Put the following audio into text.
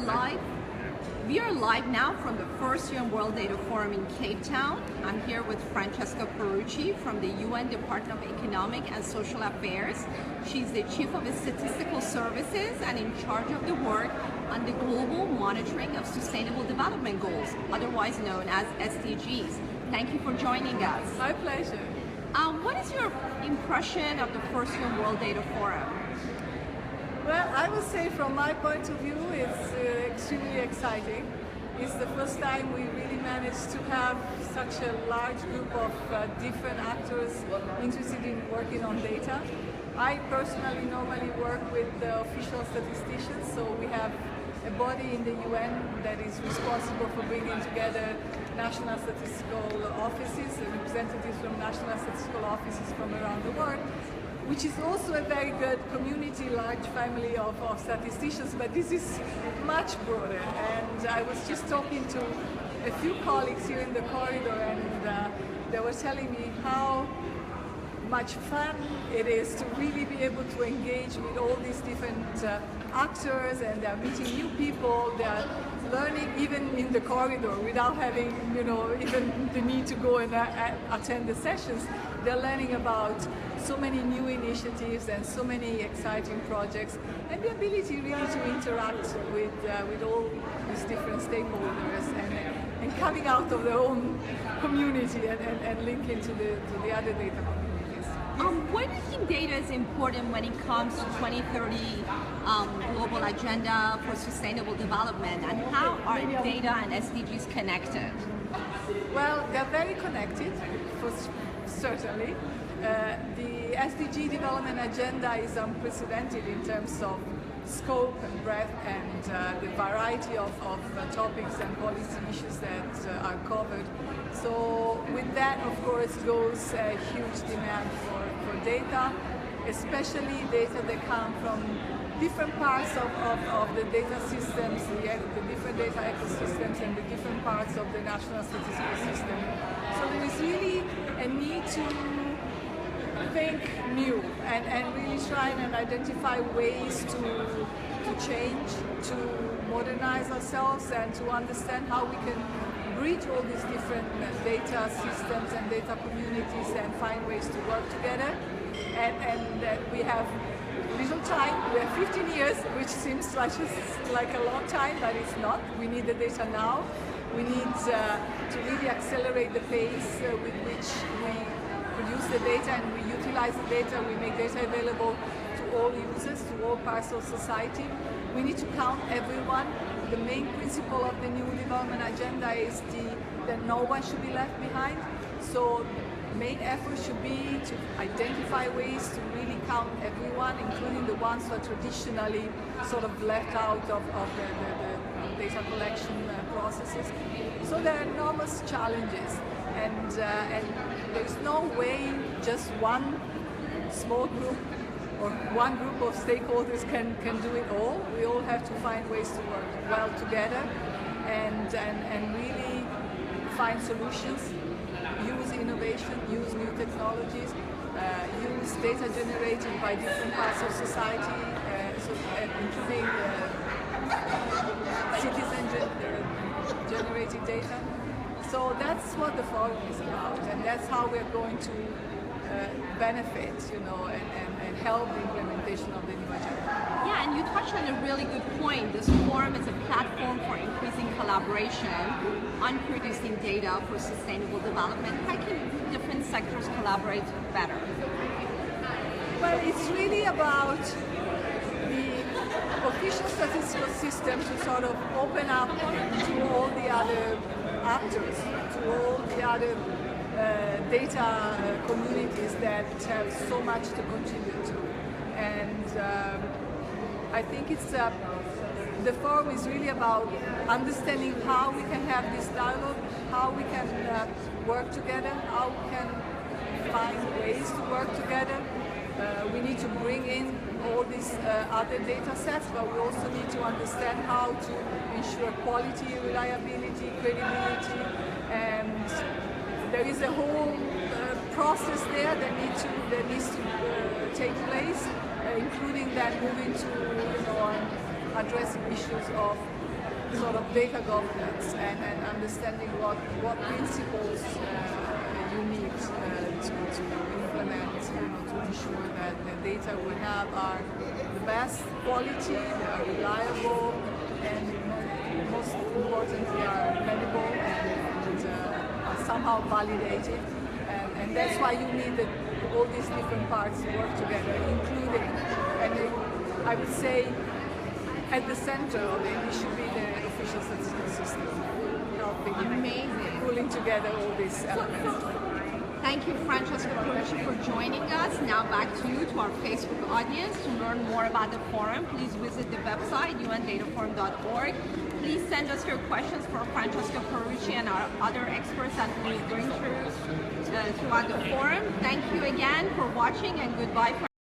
Live. We are live now from the first UN World Data Forum in Cape Town. I'm here with Francesca Perucci from the UN Department of Economic and Social Affairs. She's the Chief of Statistical Services and in charge of the work on the global monitoring of Sustainable Development Goals, otherwise known as SDGs. Thank you for joining us. My pleasure. What is your impression of the first UN World Data Forum? Well, I would say from my point of view, it's extremely exciting. It's the first time we really managed to have such a large group of different actors interested in working on data. I personally normally work with official statisticians, so we have a body in the UN that is responsible for bringing together national statistical offices, representatives from national statistical offices from around the world, which is also a very good community, large family of statisticians, but this is much broader. And I was just talking to a few colleagues here in the corridor, and they were telling me how much fun it is to really be able to engage with all these different actors, and they're meeting new people, they're learning even in the corridor without having, even the need to go and attend the sessions. They're learning about so many new initiatives and so many exciting projects, and the ability really to interact with all these different stakeholders and coming out of their own community and linking to the other data communities. Why do you think data is important when it comes to 2030 global agenda for sustainable development, and how are data and SDGs connected? Well, they're very connected, certainly. The SDG development agenda is unprecedented in terms of scope and breadth and the variety of topics and policy issues that are covered. So with that, of course, goes a huge demand for data, especially data that come from different parts of the data systems, the different data ecosystems and the different parts of the national statistical system. So there is really a need to think new and really try and identify ways to change, to modernize ourselves and to understand how we can bridge all these different data systems and data communities and find ways to work together. And we have little time. We have 15 years, which seems like a long time, but it's not. We need the data now. We need to really accelerate the pace with which we produce the data and we utilize the data. We make data available to all users, to all parts of society. We need to count everyone. The main principle of the new development agenda is that no one should be left behind. So main effort should be to identify ways to really count everyone, including the ones who are traditionally sort of left out of the data collection processes. So there are enormous challenges, and there's no way just one small group or one group of stakeholders can do it all. We all have to find ways to work well together and really find solutions, use innovation, use new technologies, use data generated by different parts of society, including citizen-generated data. So that's what the forum is about, and that's how we're going to benefit, and help the implementation of the new agenda. Yeah, and you touched on a really good point. This forum is a platform for increasing collaboration on producing data for sustainable development. How can different sectors collaborate better? Well, it's really about the official statistical system to sort of open up to all the other actors, to all the other data communities that have so much to contribute to. And I think the forum is really about understanding how we can have this dialogue, how we can work together, how we can find ways to work together. We need to bring in all these other data sets, but we also need to understand how to ensure quality, reliability, credibility, and there is a whole process there that needs to take place, including that moving to addressing issues of sort of data governance and understanding what principles you need to implement to ensure that the data we have are the best quality, they are reliable, and most importantly are credible and are somehow validated. And that's why you need all these different parts to work together, including, and I would say at the center of it should be the official statistical system, helping pulling together all these elements. Thank you, Francesca Perucci, for joining us. Now back to you, to our Facebook audience. To learn more about the forum, please visit the website, undataforum.org. Please send us your questions for Francesca Perucci and our other experts that we will bring throughout the forum. Thank you again for watching, and goodbye.